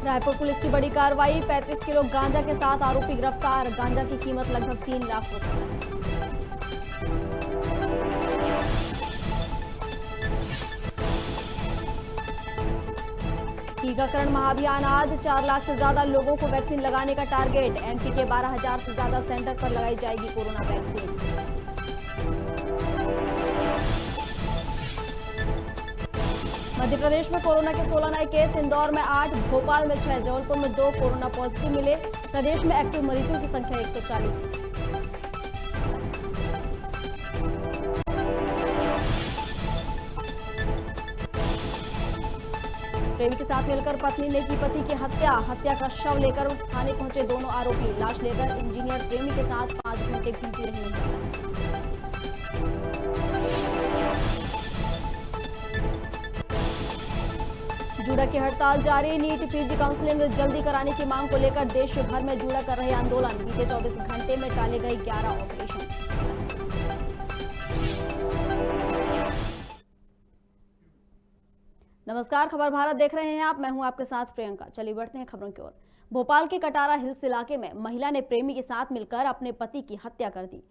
Raipur police की बड़ी कार्रवाई, 35 किलो गांजा के साथ आरोपी गिरफ्तार। गांजा की कीमत लगभग 3 लाख रुपए। टीकाकरण महाअभियान आज, 4 लाख से ज्यादा लोगों को वैक्सीन लगाने का टारगेट। एमपी के 12,000 से ज्यादा सेंटर पर लगाई जाएगी कोरोना वैक्सीन। मध्य प्रदेश में कोरोना के 16 नए केस, इंदौर में 8, भोपाल में 6, जबलपुर में 2 कोरोना पॉजिटिव मिले। प्रदेश में एक्टिव मरीजों की संख्या 140। प्रेमी के साथ मिलकर पत्नी ने की पति की हत्या। हत्या का शव लेकर थाने पहुंचे दोनों आरोपी। लाश लेकर इंजीनियर प्रेमी के साथ 5 घंटे घूमती रही। जूडा की हड़ताल जारी, नीट पीजी काउंसलिंग जल्दी कराने की मांग को लेकर देश भर में जूडा कर रहे आंदोलन। बीते 24 घंटे में टाले गए 11 ऑपरेशन। नमस्कार, खबर भारत देख रहे हैं आप। मैं हूं आपके साथ प्रियंका। चलिए बढ़ते हैं खबरों की ओर। भोपाल के कटारा हिल्स इलाके में महिला ने प्रेमी के साथ मिलकर अपने पति की हत्या कर दी।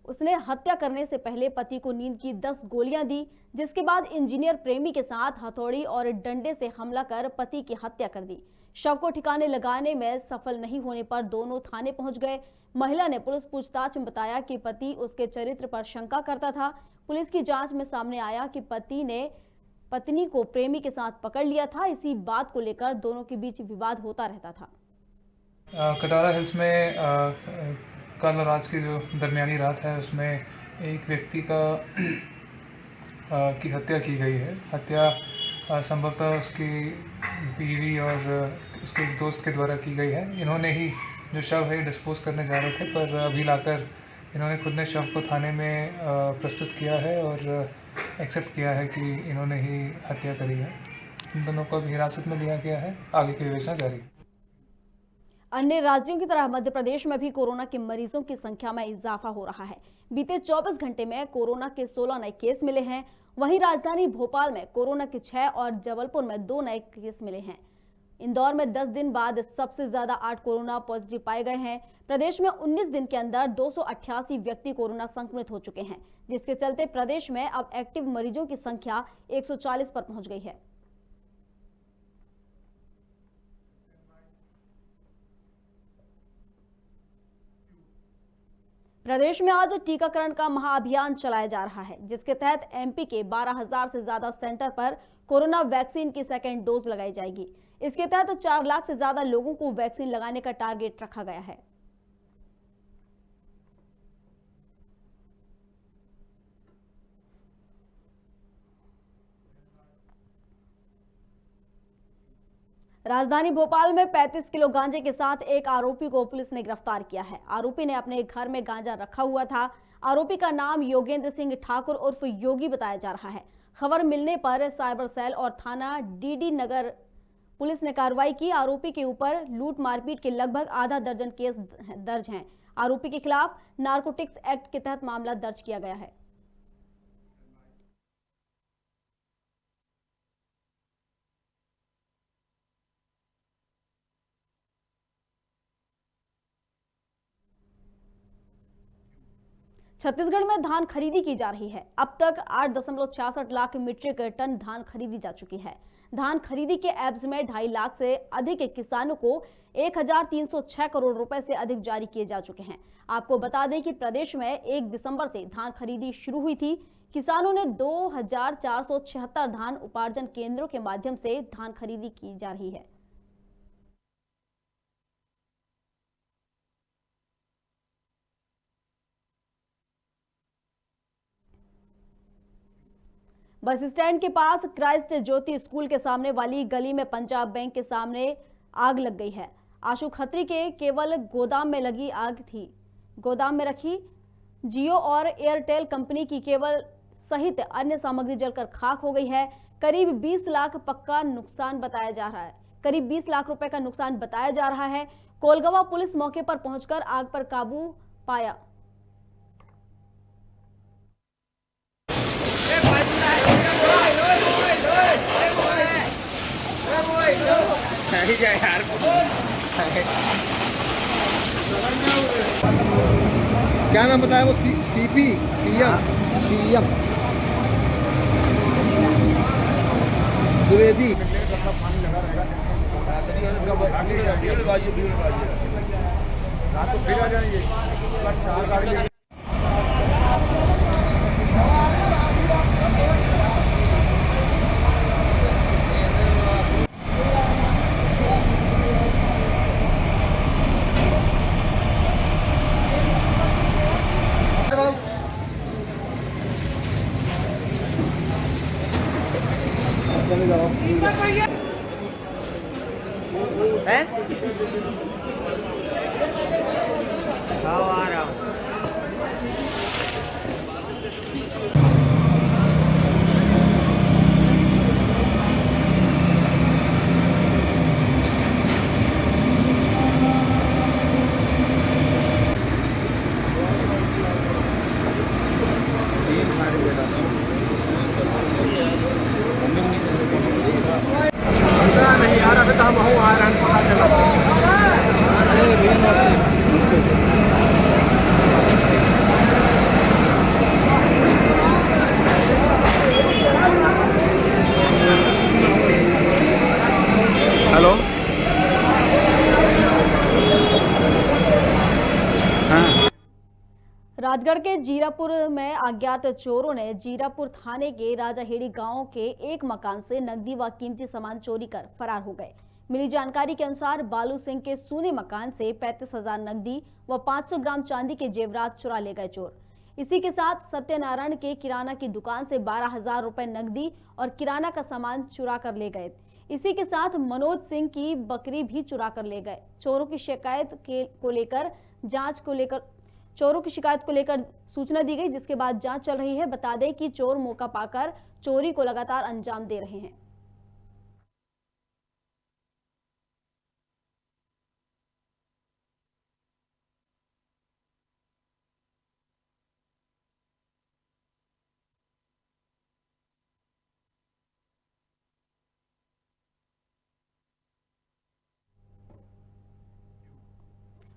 उसने हत्या करने से पहले पति को नींद की 10 गोलियां दी, जिसके बाद इंजीनियर प्रेमी के साथ हथौड़ी और डंडे से हमला कर पति की हत्या कर दी। शव को ठिकाने लगाने में सफल नहीं होने पर दोनों थाने पहुंच गए। महिला ने पुलिस पूछताछ में बताया कि पति उसके चरित्र पर शंका करता था। पुलिस की जांच में सामने आया कि पति ने पत्नी को प्रेमी के साथ पकड़ लिया था। इसी बात को लेकर दोनों के बीच विवाद होता रहता था। कटारा हिल्स में कल और आज की जो दरमियानी रात है उसमें एक व्यक्ति की हत्या की गई है। हत्या संभवतः उसकी बीवी और उसके एक दोस्त के द्वारा की गई है। इन्होंने ही जो शव है डिस्पोज करने जा रहे थे, पर अभी लाकर इन्होंने खुद ने शव को थाने में प्रस्तुत किया है और एक्सेप्ट किया है कि इन्होंने ही हत्या करी है। इन दोनों को अभी हिरासत में लिया गया है, आगे की विवेचना जारी। अन्य राज्यों की तरह मध्य प्रदेश में भी कोरोना के मरीजों की संख्या में इजाफा हो रहा है। बीते 24 घंटे में कोरोना के 16 नए केस मिले हैं। वहीं राजधानी भोपाल में कोरोना के 6 और जबलपुर में 2 नए केस मिले हैं। इंदौर में 10 दिन बाद सबसे ज्यादा 8 कोरोना पॉजिटिव पाए गए हैं। प्रदेश में 19 दिन के अंदर 288 व्यक्ति कोरोना संक्रमित हो चुके हैं, जिसके चलते प्रदेश में अब एक्टिव मरीजों की संख्या 140 पर पहुंच गई है। प्रदेश में आज टीकाकरण का महाअभियान चलाया जा रहा है, जिसके तहत एमपी के 12,000 से ज्यादा सेंटर पर कोरोना वैक्सीन की सेकेंड डोज लगाई जाएगी। इसके तहत 4 लाख से ज्यादा लोगों को वैक्सीन लगाने का टारगेट रखा गया है। राजधानी भोपाल में 35 किलो गांजे के साथ एक आरोपी को पुलिस ने गिरफ्तार किया है। आरोपी ने अपने घर में गांजा रखा हुआ था। आरोपी का नाम योगेंद्र सिंह ठाकुर उर्फ योगी बताया जा रहा है। खबर मिलने पर साइबर सेल और थाना डीडी नगर पुलिस ने कार्रवाई की। आरोपी के ऊपर लूट मारपीट के लगभग आधा दर्जन केस दर्ज हैं। आरोपी के खिलाफ नारकोटिक्स एक्ट के तहत मामला दर्ज किया गया है। छत्तीसगढ़ में धान खरीदी की जा रही है। अब तक 8.66 लाख मीट्रिक टन धान खरीदी जा चुकी है। धान खरीदी के एवज में 2.5 लाख से अधिक किसानों को 1,306 करोड़ रुपए से अधिक जारी किए जा चुके हैं। आपको बता दें कि प्रदेश में 1 दिसंबर से धान खरीदी शुरू हुई थी। किसानों ने 2,476 धान उपार्जन केंद्रों के माध्यम से धान खरीदी की जा रही है। बस स्टैंड के पास क्राइस्ट ज्योति स्कूल के सामने वाली गली में पंजाब बैंक के सामने आग लग गई है। आशु खत्री के केवल गोदाम में लगी आग थी। गोदाम में रखी जियो और एयरटेल कंपनी की केबल सहित अन्य सामग्री जलकर खाक हो गई है। करीब 20 लाख पक्का नुकसान बताया जा रहा है। करीब 20 लाख रुपए का नुकसान बताया जा रहा है। कोलगवा पुलिस मौके पर पहुंचकर आग पर काबू पाया। क्या नाम बताया वो? CP CM Dwivedi. नहीं यार, अभी तो हम आ रहे हैं, पता चला। हेलो, राजगढ़ के जीरापुर में अज्ञात चोरों ने जीरापुर थाने के राजाहेड़ी गांव के एक मकान से नकदी व कीमती सामान चोरी कर फरार हो गए। मिली जानकारी के अनुसार बालू सिंह के सूने मकान से 35,000 नकदी व 500 ग्राम चांदी के जेवरात चुरा ले गए चोर। इसी के साथ सत्यनारायण के किराना की दुकान से 12,000 रुपए नकदी और किराना का सामान चुरा कर ले गए। इसी के साथ मनोज सिंह की बकरी भी चुरा कर ले गए। चोरों की शिकायत को लेकर सूचना दी गई, जिसके बाद जांच चल रही है। बता दें कि चोर मौका पाकर चोरी को लगातार अंजाम दे रहे हैं।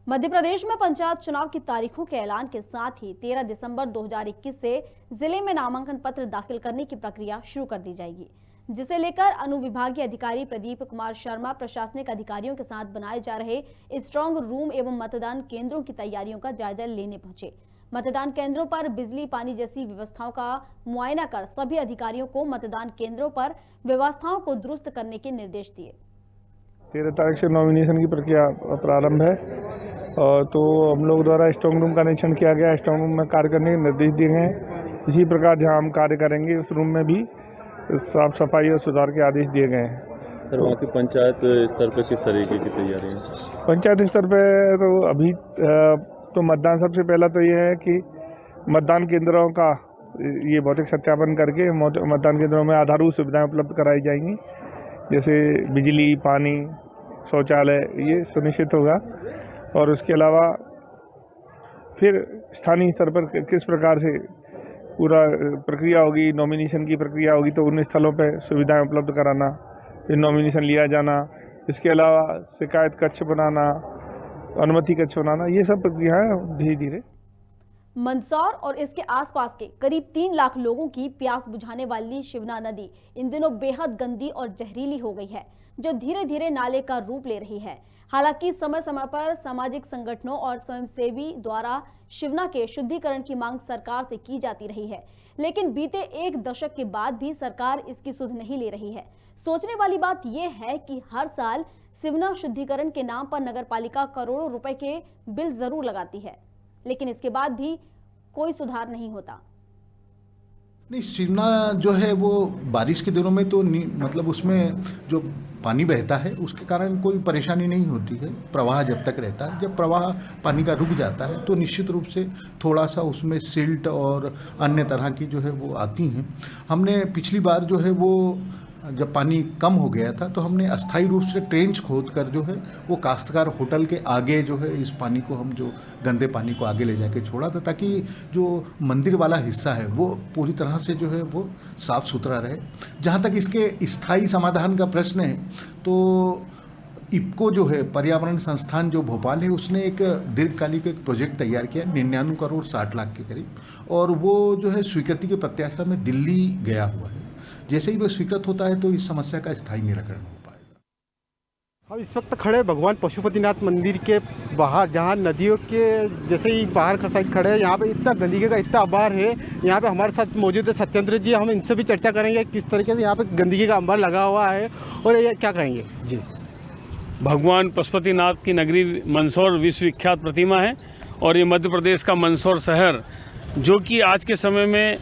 मध्य प्रदेश में पंचायत चुनाव की तारीखों के ऐलान के साथ ही 13 दिसंबर 2021 से जिले में नामांकन पत्र दाखिल करने की प्रक्रिया शुरू कर दी जाएगी, जिसे लेकर अनुविभागीय अधिकारी प्रदीप कुमार शर्मा प्रशासनिक अधिकारियों के साथ बनाए जा रहे स्ट्रांग रूम एवं मतदान केंद्रों की तैयारियों का जायजा लेने पहुंचे। मतदान केंद्रों पर बिजली पानी जैसी व्यवस्थाओं का मुआयना कर सभी अधिकारियों को मतदान केंद्रों पर व्यवस्थाओं को दुरुस्त करने के निर्देश दिए। 13 तारीख से नॉमिनेशन की प्रक्रिया प्रारंभ है, तो हम लोग द्वारा स्ट्रांग रूम का निरीक्षण किया गया। स्ट्रांग रूम में कार्य करने के निर्देश दिए गए हैं। इसी प्रकार जहां हम कार्य करेंगे उस रूम में भी साफ सफाई और सुधार के आदेश दिए गए हैं। सर, वहाँ की पंचायत स्तर पर किस तरीके की तैयारी है? पंचायत स्तर पे तो अभी तो मतदान, सबसे पहला तो ये है कि मतदान केंद्रों का ये भौतिक सत्यापन करके मतदान केंद्रों में आधारभूत सुविधाएं उपलब्ध कराई जाएंगी, जैसे बिजली, पानी, शौचालय, ये सुनिश्चित होगा। और उसके अलावा फिर स्थानीय स्तर पर किस प्रकार से पूरा प्रक्रिया होगी, नॉमिनेशन की प्रक्रिया होगी, तो उन स्थलों पर सुविधाएं उपलब्ध कराना, फिर नॉमिनेशन लिया जाना, इसके अलावा शिकायत कक्ष बनाना, अनुमति कक्ष बनाना, ये सब प्रक्रियाएं धीरे धीरे। मंदसौर और इसके आसपास के करीब 3 लाख लोगों की प्यास बुझाने वाली शिवना नदी इन दिनों बेहद गंदी और जहरीली हो गई है, जो धीरे धीरे नाले का रूप ले रही है। हालांकि समय समय पर सामाजिक संगठनों और स्वयंसेवी द्वारा शिवना के शुद्धिकरण की मांग सरकार से की जाती रही है, लेकिन बीते 1 दशक के बाद भी सरकार इसकी सुध नहीं ले रही है। सोचने वाली बात यह है कि हर साल शिवना शुद्धिकरण के नाम पर नगरपालिका करोड़ों रुपए के बिल जरूर लगाती है, लेकिन इसके बाद भी कोई सुधार नहीं होता। नहीं, शिवना जो है वो बारिश के दिनों में तो मतलब उसमें जो पानी बहता है उसके कारण कोई परेशानी नहीं होती है, प्रवाह जब तक रहता है। जब प्रवाह पानी का रुक जाता है तो निश्चित रूप से थोड़ा सा उसमें सिल्ट और अन्य तरह की जो है वो आती हैं। हमने पिछली बार जो है वो जब पानी कम हो गया था तो हमने अस्थायी रूप से ट्रेंच खोद कर जो है वो काश्तकार होटल के आगे जो है इस पानी को, हम जो गंदे पानी को आगे ले जाके छोड़ा था, ताकि जो मंदिर वाला हिस्सा है वो पूरी तरह से जो है वो साफ़ सुथरा रहे। जहाँ तक इसके स्थायी समाधान का प्रश्न है, तो इफ्को जो है पर्यावरण संस्थान जो भोपाल है उसने एक दीर्घकालिक एक प्रोजेक्ट तैयार किया 99 करोड़ 60 लाख के करीब, और वो जो है स्वीकृति के प्रत्याशा में दिल्ली गया हुआ है। जैसे ही वो स्वीकृत होता है तो इस समस्या का स्थायी निराकरण हो पाएगा। हम इस वक्त खड़े भगवान पशुपतिनाथ मंदिर के बाहर, जहाँ नदियों के जैसे ही बाहर का साइड खड़े हैं। यहाँ पे इतना गंदगी का इतना अंबार है। यहाँ पे हमारे साथ मौजूद है सत्येंद्र जी, हम इनसे भी चर्चा करेंगे किस तरीके से यहाँ पे गंदगी का अंबार लगा हुआ है और ये क्या कहेंगे जी। भगवान पशुपतिनाथ की नगरी मंदसौर विश्वविख्यात प्रतिमा है और ये मध्य प्रदेश का मंदसौर शहर, जो कि आज के समय में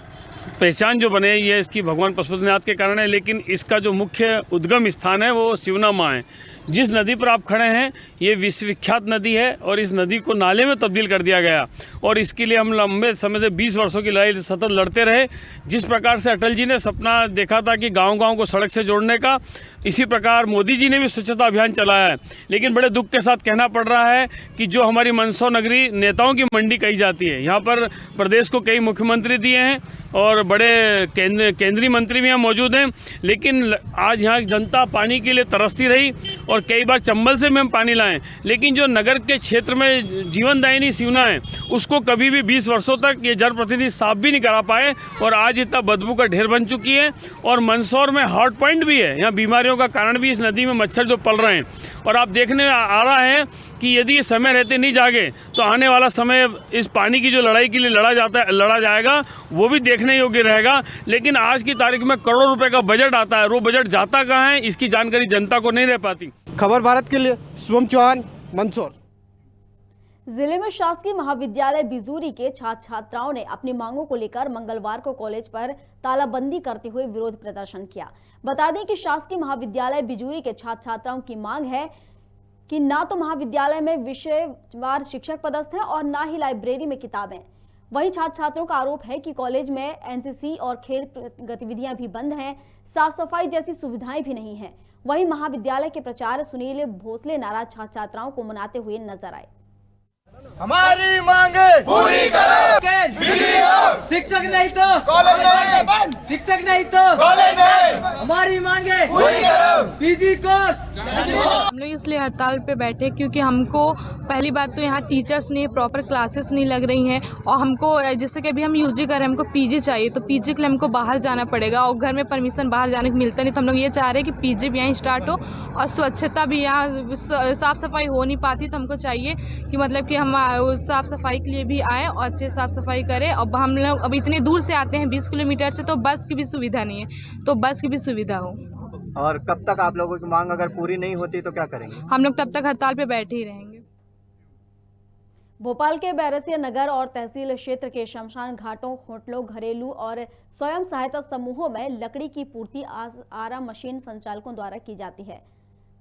पहचान जो बने ये इसकी भगवान पशुपतिनाथ के कारण है। लेकिन इसका जो मुख्य उद्गम स्थान है वो शिवना माँ है। जिस नदी पर आप खड़े हैं ये विश्वविख्यात नदी है और इस नदी को नाले में तब्दील कर दिया गया, और इसके लिए हम लंबे समय से 20 वर्षों की लड़ाई सतत लड़ते रहे। जिस प्रकार से अटल जी ने सपना देखा था कि गांव-गांव को सड़क से जोड़ने का, इसी प्रकार मोदी जी ने भी स्वच्छता अभियान चलाया है। लेकिन बड़े दुख के साथ कहना पड़ रहा है कि जो हमारी मंदसौर नगरी नेताओं की मंडी कही जाती है, यहाँ पर प्रदेश को कई मुख्यमंत्री दिए हैं और बड़े केंद्रीय मंत्री भी यहाँ मौजूद हैं, लेकिन आज यहाँ जनता पानी के लिए तरसती रही और कई बार चंबल से भी हम पानी लाएं, लेकिन जो नगर के क्षेत्र में जीवनदायिनी शिवना है उसको कभी भी 20 वर्षों तक ये जनप्रतिनिधि साफ भी नहीं करा पाए और आज इतना बदबू का ढेर बन चुकी है। और मंदसौर में हॉट पॉइंट भी है, यहाँ बीमारियों का कारण भी इस नदी में मच्छर जो पल रहे हैं। और आप देखने में आ रहा है कि यदि ये समय रहते नहीं जागे तो आने वाला समय इस पानी की जो लड़ाई के लिए लड़ा जाएगा वो भी देखने योग्य रहेगा। लेकिन आज की तारीख में करोड़ों रुपए का बजट आता है, वो बजट जाता कहाँ है इसकी जानकारी जनता को नहीं रह पाती। खबर भारत के लिए शुभम चौहान, मंदसौर। जिले में शासकीय महाविद्यालय बिजूरी के छात्र छात्राओं ने अपनी मांगों को लेकर मंगलवार को कॉलेज पर तालाबंदी करते हुए विरोध प्रदर्शन किया। बता दें कि शासकीय महाविद्यालय बिजूरी के छात्र छात्राओं की मांग है कि ना तो महाविद्यालय में विषयवार शिक्षक पदस्थ हैं और ना ही लाइब्रेरी में किताबें। वहीं छात्र छात्रों का आरोप है कि कॉलेज में एनसीसी और खेल गतिविधियां भी बंद हैं, साफ सफाई जैसी सुविधाएं भी नहीं हैं। वहीं महाविद्यालय के प्राचार्य सुनील भोसले नाराज छात्र छात्राओं को मनाते हुए नजर आए। हमारी मांगे पूरी करो। शिक्षक नहीं तो कॉलेज नहीं बंद, शिक्षक नहीं तो कॉलेज नहीं। हमारी मांगे पूरी करो। पीजी कोर्स हम लोग इसलिए हड़ताल पे बैठे क्योंकि हमको पहली बात तो यहाँ टीचर्स नहीं, प्रॉपर क्लासेस नहीं लग रही हैं, और हमको जैसे कि अभी हम यूजी कर रहे हैं, हमको पीजी चाहिए, तो पीजी के लिए हमको बाहर जाना पड़ेगा और घर में परमिशन बाहर जाने को मिलता नहीं। तो हम लोग ये चाह रहे हैं कि पीजी भी यहाँ स्टार्ट हो और स्वच्छता भी यहाँ साफ़ सफाई हो नहीं पाती, तो हमको चाहिए कि मतलब कि हम साफ़ सफाई के लिए भी आएँ और अच्छे साफ़ सफाई करें। और हम लोग अब इतने दूर से आते हैं 20 किलोमीटर से, तो बस की भी सुविधा नहीं है, तो बस की भी सुविधा हो। और कब तक आप लोगों की मांग अगर पूरी नहीं होती तो क्या करेंगे? हम लोग तब तक हड़ताल पे बैठे ही रहेंगे। भोपाल के बैरसिया नगर और तहसील क्षेत्र के शमशान घाटों, होटलों, घरेलू और स्वयं सहायता समूहों में लकड़ी की पूर्ति आरा मशीन संचालकों द्वारा की जाती है।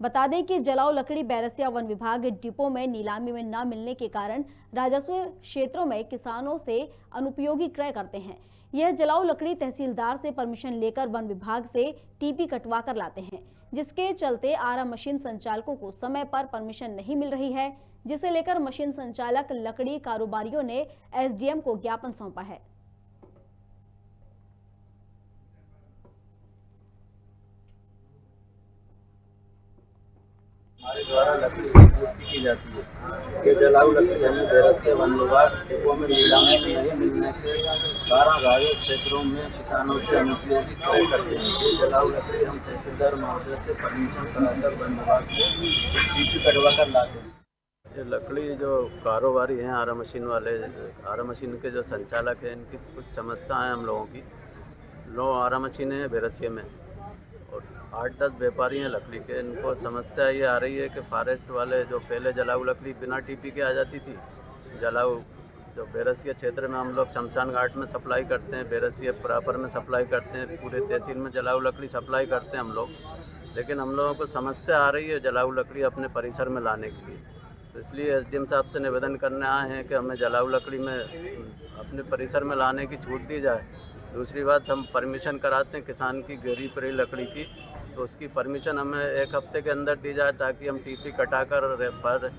बता दें कि जलाऊ लकड़ी बैरसिया वन विभाग डिपो में नीलामी में न मिलने के कारण राजस्व क्षेत्रों में किसानों से अनुपयोगी क्रय करते हैं। यह जलाऊ लकड़ी तहसीलदार से परमिशन लेकर वन विभाग से टीपी कटवा कर लाते हैं, जिसके चलते आरा मशीन संचालकों को समय पर परमिशन नहीं मिल रही है, जिसे लेकर मशीन संचालक लकड़ी कारोबारियों ने एसडीएम को ज्ञापन सौंपा है। हमारे द्वारा लकड़ी की पूर्ति की जाती है। ये जलाऊ लकड़ी हमें बैरसिया वन विभाग डिपो में नीलामी में नहीं मिलने से 12 राजस्व क्षेत्रों में किसानों से अनुपयोगी क्रय करते हैं। ये जलाऊ लकड़ी हम तहसीलदार महोदय से परमिशन कराकर वन विभाग से टीपी कटवा कर लाते हैं। ये लकड़ी जो कारोबारी हैं आरा मशीन वाले, आरा मशीन के जो संचालक हैं, इनकी कुछ समस्या है हम लोगों की। 9 आरा मशीनें हैं बैरसिया में और 8-10 व्यापारी हैं लकड़ी के। इनको समस्या ये आ रही है कि फॉरेस्ट वाले जो पहले जलाऊ लकड़ी बिना टीपी के आ जाती थी, जलाऊ जो बैरसिया क्षेत्र में हम लोग शमशान घाट में सप्लाई करते हैं, बैरसिया प्रॉपर में सप्लाई करते हैं, पूरे तहसील में जलाऊ लकड़ी सप्लाई करते हैं हम लोग। लेकिन हम लोगों को समस्या आ रही है जलाऊ लकड़ी अपने परिसर में लाने के लिए, तो इसलिए एसडीएम साहब से निवेदन करने आए हैं कि हमें जलाऊ लकड़ी में अपने परिसर में लाने की छूट दी जाए। दूसरी बात, हम परमिशन कराते हैं किसान की गिरी पड़ी लकड़ी की, तो उसकी परमिशन हमें 1 हफ्ते के अंदर दी जाए ताकि हम टीपी कटाकर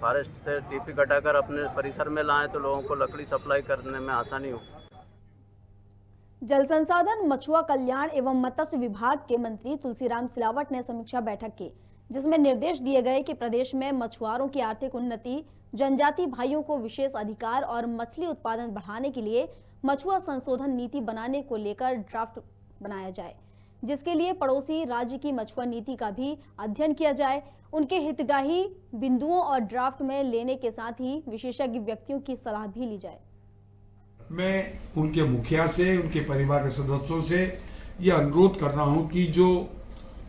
फॉरेस्ट से टीपी कटाकर अपने परिसर में लाएं, तो लोगों को लकड़ी सप्लाई करने में आसानी हो। जल संसाधन, मछुआ कल्याण एवं मत्स्य विभाग के मंत्री तुलसीराम सिलावट ने समीक्षा बैठक की, जिसमें निर्देश दिए गए कि प्रदेश में मछुआरों की आर्थिक उन्नति, जनजाति भाइयों को विशेष अधिकार और मछली उत्पादन बढ़ाने के लिए मछुआ संशोधन नीति बनाने को लेकर ड्राफ्ट बनाया जाए, जिसके लिए पड़ोसी राज्य की मछुआ नीति का भी अध्ययन किया जाए। उनके हितग्राही बिंदुओं और ड्राफ्ट में लेने के साथ ही विशेषज्ञ व्यक्तियों की सलाह भी ली जाए। मैं उनके मुखिया से, उनके परिवार के सदस्यों से यह अनुरोध कर रहा हूं कि जो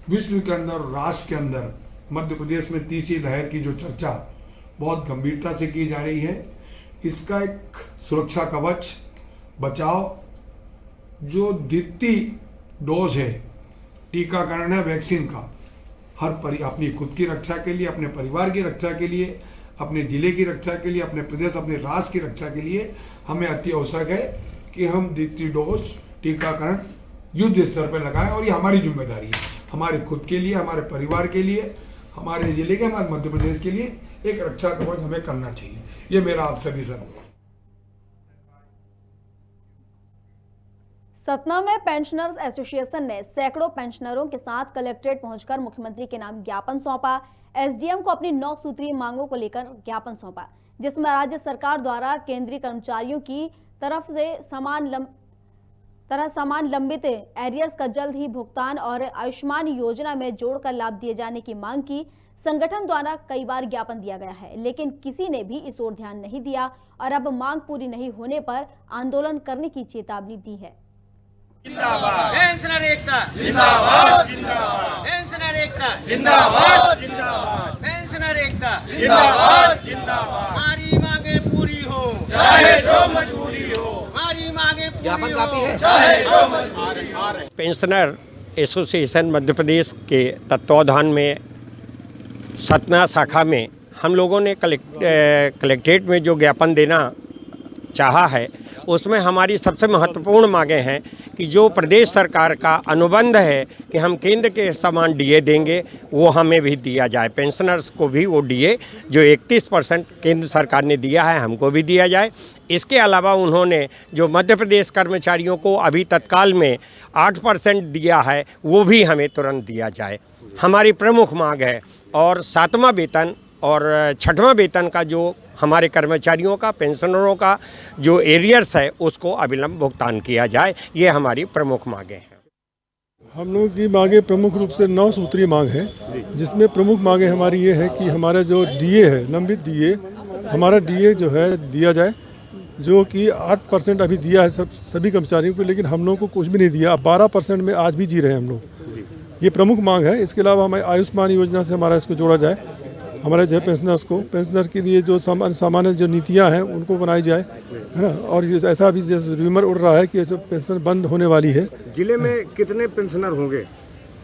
विश्व के अंदर, राष्ट्र के अंदर मध्य प्रदेश में तीसरी लहर की जो चर्चा बहुत गंभीरता से की जा रही है, इसका एक सुरक्षा कवच, बचाव, जो द्वितीय डोज है, टीकाकरण है वैक्सीन का, अपनी खुद की रक्षा के लिए, अपने परिवार की रक्षा के लिए, अपने जिले की रक्षा के लिए, अपने प्रदेश, अपने राष्ट्र की रक्षा के लिए हमें अति आवश्यक है कि हम द्वितीय डोज टीकाकरण युद्ध स्तर पर लगाएं। और ये हमारी जिम्मेदारी है, हमारे खुद के लिए, हमारे परिवार के लिए, हमारे जिले के, हमारे मध्य प्रदेश के लिए एक रक्षा कवच हमें करना चाहिए। ये मेरा आप सभी से अनुरोध। सतना में पेंशनर्स एसोसिएशन ने सैकड़ों पेंशनरों के साथ कलेक्ट्रेट पहुंचकर मुख्यमंत्री के नाम ज्ञापन सौंपा। एसडीएम को अपनी 9 सूत्रीय मांगों को लेकर ज्ञापन सौंपा, जिसमें राज्य सरकार द्वारा केंद्रीय कर्मचारियों की तरफ से समान लंबित एरियर्स का जल्द ही भुगतान और आयुष्मान योजना में जोड़कर लाभ दिए जाने की मांग की। संगठन द्वारा कई बार ज्ञापन दिया गया है, लेकिन किसी ने भी इस ओर ध्यान नहीं दिया और अब मांग पूरी नहीं होने पर आंदोलन करने की चेतावनी दी है। जिंदाबाद पेंशनर एकता, जिंदाबाद जिंदाबाद पेंशनर एकता, जिंदाबाद जिंदाबाद पेंशनर एकता, जिंदाबाद जिंदाबाद हमारी मांगे पूरी हो चाहे जो मजबूरी हो, हमारी मांगे पूरी हो चाहे जो मजबूरी हो। पेंशनर एसोसिएशन मध्य प्रदेश के तत्वावधान में सतना शाखा में हम लोगों ने कलेक्ट्रेट में जो ज्ञापन देना चाहा है, उसमें हमारी सबसे महत्वपूर्ण मांगें हैं कि जो प्रदेश सरकार का अनुबंध है कि हम केंद्र के समान डीए देंगे, वो हमें भी दिया जाए। पेंशनर्स को भी वो डीए जो 31% केंद्र सरकार ने दिया है, हमको भी दिया जाए। इसके अलावा उन्होंने जो मध्य प्रदेश कर्मचारियों को अभी तत्काल में 8% दिया है, वो भी हमें तुरंत दिया जाए, हमारी प्रमुख मांग है। और 7वां वेतन और 6वां वेतन का जो हमारे कर्मचारियों का, पेंशनरों का जो एरियर्स है, उसको अविलंब भुगतान किया जाए, ये हमारी प्रमुख मांगें हैं। हम लोगों की मांगें प्रमुख रूप से 9 सूत्रीय मांग है, जिसमें प्रमुख मांगें हमारी ये है कि हमारा जो डीए है, लंबित डीए, हमारा डीए जो है दिया जाए, जो कि 8% अभी दिया है सभी कर्मचारियों को, लेकिन हम लोगों को कुछ भी नहीं दिया। 12% में आज भी जी रहे हैं हम लोग, ये प्रमुख मांग है। इसके अलावा हमें आयुष्मान योजना से हमारा इसको जोड़ा जाए, हमारे जो है पेंशनर्स के लिए जो सामान्य जो नीतियां हैं उनको बनाई जाए, है ना। और ऐसा भी जैसे रूमर उड़ रहा है कि पेंशन बंद होने वाली है। जिले में कितने पेंशनर होंगे?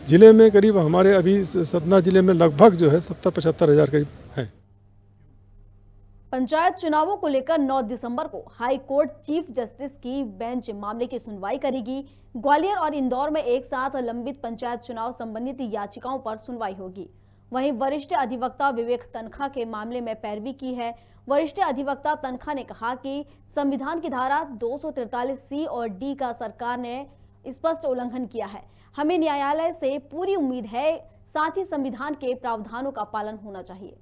जिले में करीब हमारे अभी सतना जिले में लगभग जो है 70-75 हज़ार करीब हैं। पंचायत चुनावों को लेकर 9 दिसंबर को हाई कोर्ट चीफ जस्टिस की बेंच मामले की सुनवाई करेगी। ग्वालियर और इंदौर में एक साथ लंबित पंचायत चुनाव संबंधित याचिकाओं पर सुनवाई होगी। वहीं वरिष्ठ अधिवक्ता विवेक तनखा के मामले में पैरवी की है। वरिष्ठ अधिवक्ता तनखा ने कहा कि संविधान की धारा 243C और D का सरकार ने स्पष्ट उल्लंघन किया है। हमें न्यायालय से पूरी उम्मीद है, साथ ही संविधान के प्रावधानों का पालन होना चाहिए।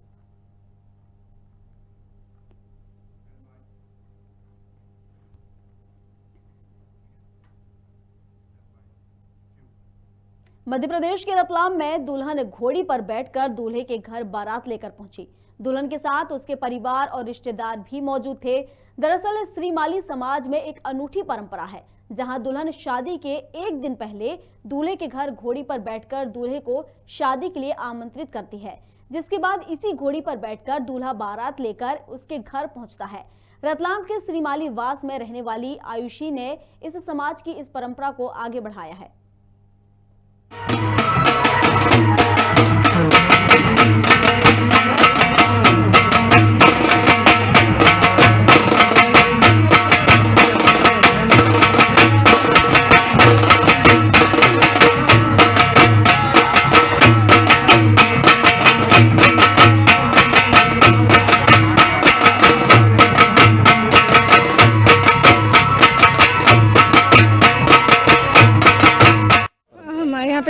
मध्य प्रदेश के रतलाम में दुल्हन घोड़ी पर बैठकर दूल्हे के घर बारात लेकर पहुंची। दुल्हन के साथ उसके परिवार और रिश्तेदार भी मौजूद थे। दरअसल श्रीमाली समाज में एक अनूठी परंपरा है, जहां दुल्हन शादी के एक दिन पहले दूल्हे के घर घोड़ी पर बैठकर दूल्हे को शादी के लिए आमंत्रित करती है, जिसके बाद इसी घोड़ी पर बैठकर दूल्हा बारात लेकर उसके घर पहुंचता है। रतलाम के श्रीमाली वास में रहने वाली आयुषी ने इस समाज की इस परंपरा को आगे बढ़ाया है।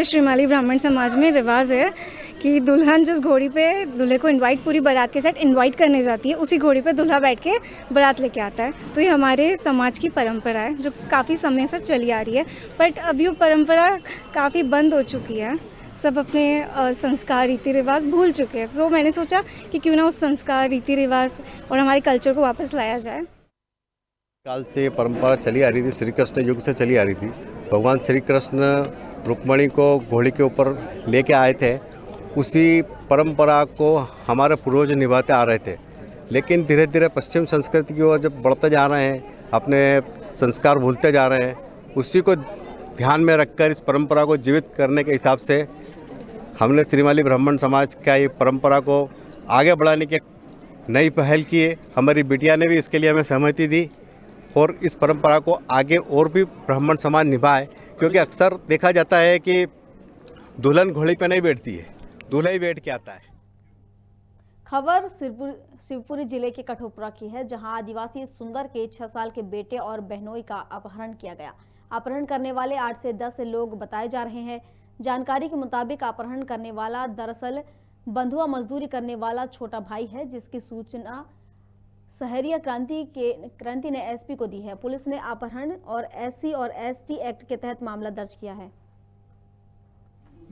श्रीमाली ब्राह्मण समाज में रिवाज है कि दुल्हन जिस घोड़ी पे दूल्हे को इनवाइट पूरी बारात के साथ इनवाइट करने जाती है, उसी घोड़ी पे दूल्हा बैठ के बारात लेके आता है। तो ये हमारे समाज की परंपरा है जो काफ़ी समय से चली आ रही है, बट अभी वो परंपरा काफ़ी बंद हो चुकी है। सब अपने संस्कार रीति रिवाज भूल चुके हैं। तो मैंने सोचा कि क्यों ना उस संस्कार रीति रिवाज और हमारे कल्चर को वापस लाया जाए। काल से परंपरा चली आ रही थी, श्री कृष्ण युग से चली आ रही थी। भगवान श्री कृष्ण रुक्मणी को घोड़ी के ऊपर लेके आए थे, उसी परंपरा को हमारे पूर्वज निभाते आ रहे थे। लेकिन धीरे धीरे पश्चिम संस्कृति की ओर जब बढ़ते जा रहे हैं, अपने संस्कार भूलते जा रहे हैं, उसी को ध्यान में रखकर इस परंपरा को जीवित करने के हिसाब से हमने श्रीमाली ब्राह्मण समाज का ये परंपरा को आगे बढ़ाने की नई पहल की है। हमारी बिटिया ने भी इसके लिए हमें सहमति दी और इस परंपरा को आगे और भी ब्राह्मण समाज निभाए, क्योंकि अक्सर देखा जाता है कि दुल्हन घोड़ी पे नहीं बैठती है, दूल्हा ही बैठ के आता है। खबर शिवपुरी जिले के कठोपुरा की है, जहां आदिवासी सुंदर के 6 साल के बेटे और बहनोई का अपहरण किया गया। अपहरण करने वाले 8 से 10 लोग बताए जा रहे हैं। जानकारी के मुताबिक अपहरण करने वाला दरअसल बंधुआ मजदूरी करने वाला छोटा भाई है, जिसकी सूचना सहरिया क्रांति ने एसपी को दी है। पुलिस ने अपहरण और एससी और एसटी एक्ट के तहत मामला दर्ज किया है।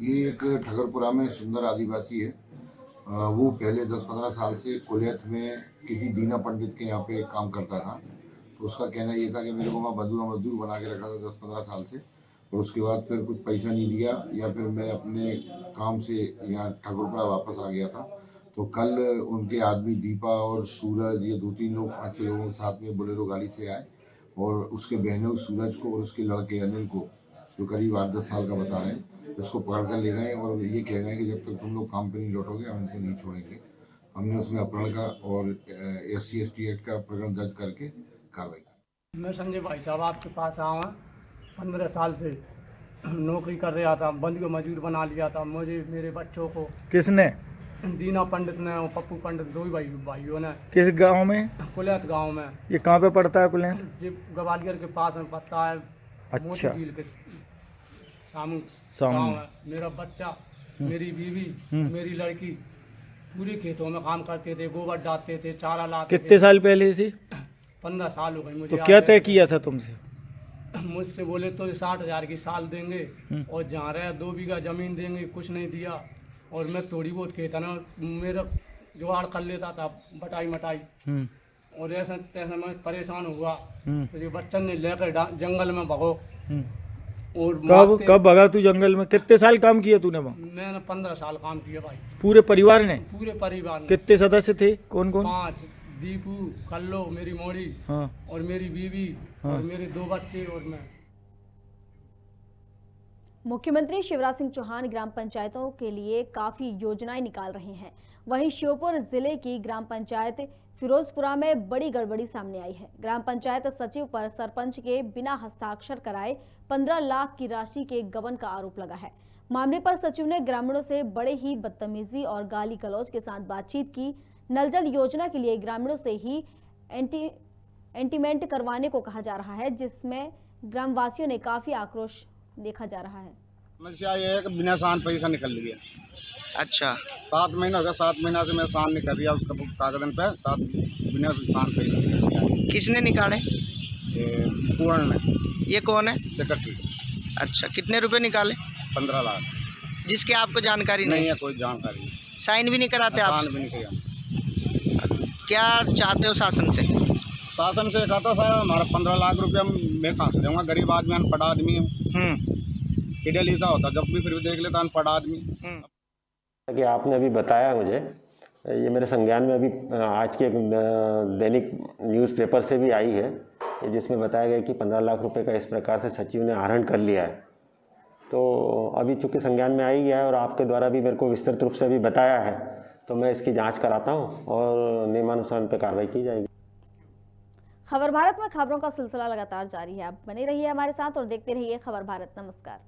ये एक ठगरपुरा में सुंदर आदिवासी है। वो पहले 10-15 साल से कुलियत में किसी दीना पंडित के यहाँ पे काम करता था। तो उसका कहना ये था कि मेरे को मैं बंधुआ मजदूर बना के रखा था 10-15 साल से, और उसके बाद फिर कुछ पैसा नहीं दिया या फिर मैं अपने काम से यहाँ ठगरपुरा वापस आ गया था। तो कल उनके आदमी दीपा और सूरज, ये 2-3 लोग 5 लोगों के साथ में बोलेरो गाड़ी से आए और उसके बहनों सूरज को और उसके लड़के अनिल को, जो करीब 8-10 साल का बता रहे हैं, उसको पकड़ कर ले गए और ये कह गए कि जब तक तुम लोग काम पे नहीं लौटोगे हम इनको नहीं छोड़ेंगे। हमने उसमें अपहरण का और SC/ST एक्ट का प्रकरण दर्ज करके कार्रवाई की। मैं संजय भाई साहब आपके पास आया 15 साल से नौकरी कर रहा था, बंधुआ मजदूर बना लिया था मुझे, मेरे बच्चों को। किसने? दीना पंडित ने और पप्पू पंडित, 2 भाइयों ने। किस गांव में? कुलैत गांव में। ये कहाँ पे पड़ता है कुलैत? जी ग्वालियर के पास में पड़ता है। अच्छा। मोती झील के सामने गाँव है। मेरा बच्चा, मेरी बीवी, मेरी लड़की पूरे खेतों में काम करते थे, गोबर डालते थे, चारा लाते थे। कितने साल पहले से? 15 साल हो गए मुझे। तो क्या तय किया था तुमसे? मुझसे बोले तो 60,000 की साल देंगे और जहाँ रहे 2 बीघा जमीन देंगे, कुछ नहीं दिया। और मैं थोड़ी बहुत खेत है ना मेरा जुगाड़ कर लेता था, बटाई मटाई, और ऐसा तैसा मैं परेशान हुआ। तो ये बच्चन ने लेकर जंगल में भगो। और कब भगा तू जंगल में? कितने साल काम किया तूने वहाँ? मैंने 15 साल काम किया भाई। पूरे परिवार ने? पूरे परिवार ने। कितने सदस्य थे? कौन कौन? 5, दीपू, कल्लो, मेरी मोड़ी, और मेरी बीवी, और मेरे 2 बच्चे और मैं। मुख्यमंत्री शिवराज सिंह चौहान ग्राम पंचायतों के लिए काफी योजनाएं निकाल रहे हैं। वहीं श्योपुर जिले की ग्राम पंचायत फिरोजपुरा में बड़ी गड़बड़ी सामने आई है। ग्राम पंचायत सचिव पर सरपंच के बिना हस्ताक्षर कराए 15 लाख की राशि के गबन का आरोप लगा है। मामले पर सचिव ने ग्रामीणों से बड़े ही बदतमीजी और गाली गलौज के साथ बातचीत की। नल जल योजना के लिए ग्रामीणों से ही एंटीमेंट करवाने को कहा जा रहा है, जिसमें ग्रामवासियों ने काफी आक्रोश देखा जा रहा है। समस्या ये है कि बिना शान पैसा निकल लिया। अच्छा, 7 महीना हो गया, 7 महीना से मैं शान निकल रहा उसका कागजन पे 7 बिना शान पैसा। किसने निकाले? पूर्ण ने। ये कौन है? सेक्रेटरी। अच्छा, कितने रुपए निकाले? 15 लाख। जिसके आपको जानकारी नहीं है? कोई जानकारी नहीं। साइन भी नहीं कराते आप? साइन भी नहीं किया। क्या चाहते हो शासन से? शासन से कहता साहब हमारा 15 लाख रुपया मैं कहाँ से दूंगा, गरीब आदमी, अनपढ़ आदमी है। पीढ़े लेता होता जब भी फिर भी देख लेता अनपढ़ आदमी। कि आपने अभी बताया मुझे, ये मेरे संज्ञान में अभी आज के दैनिक न्यूज़पेपर से भी आई है, जिसमें बताया गया कि 15 लाख रुपए का इस प्रकार से सचिव ने आहरण कर लिया है। तो अभी चूँकि संज्ञान में आई गया है और आपके द्वारा भी मेरे को विस्तृत रूप से अभी बताया है, तो मैं इसकी जांच कराता हूँ और नियमानुसार पे कार्रवाई की जाएगी। खबर भारत में खबरों का सिलसिला लगातार जारी है। आप बने रहिए हमारे साथ और देखते रहिए खबर भारत। नमस्कार।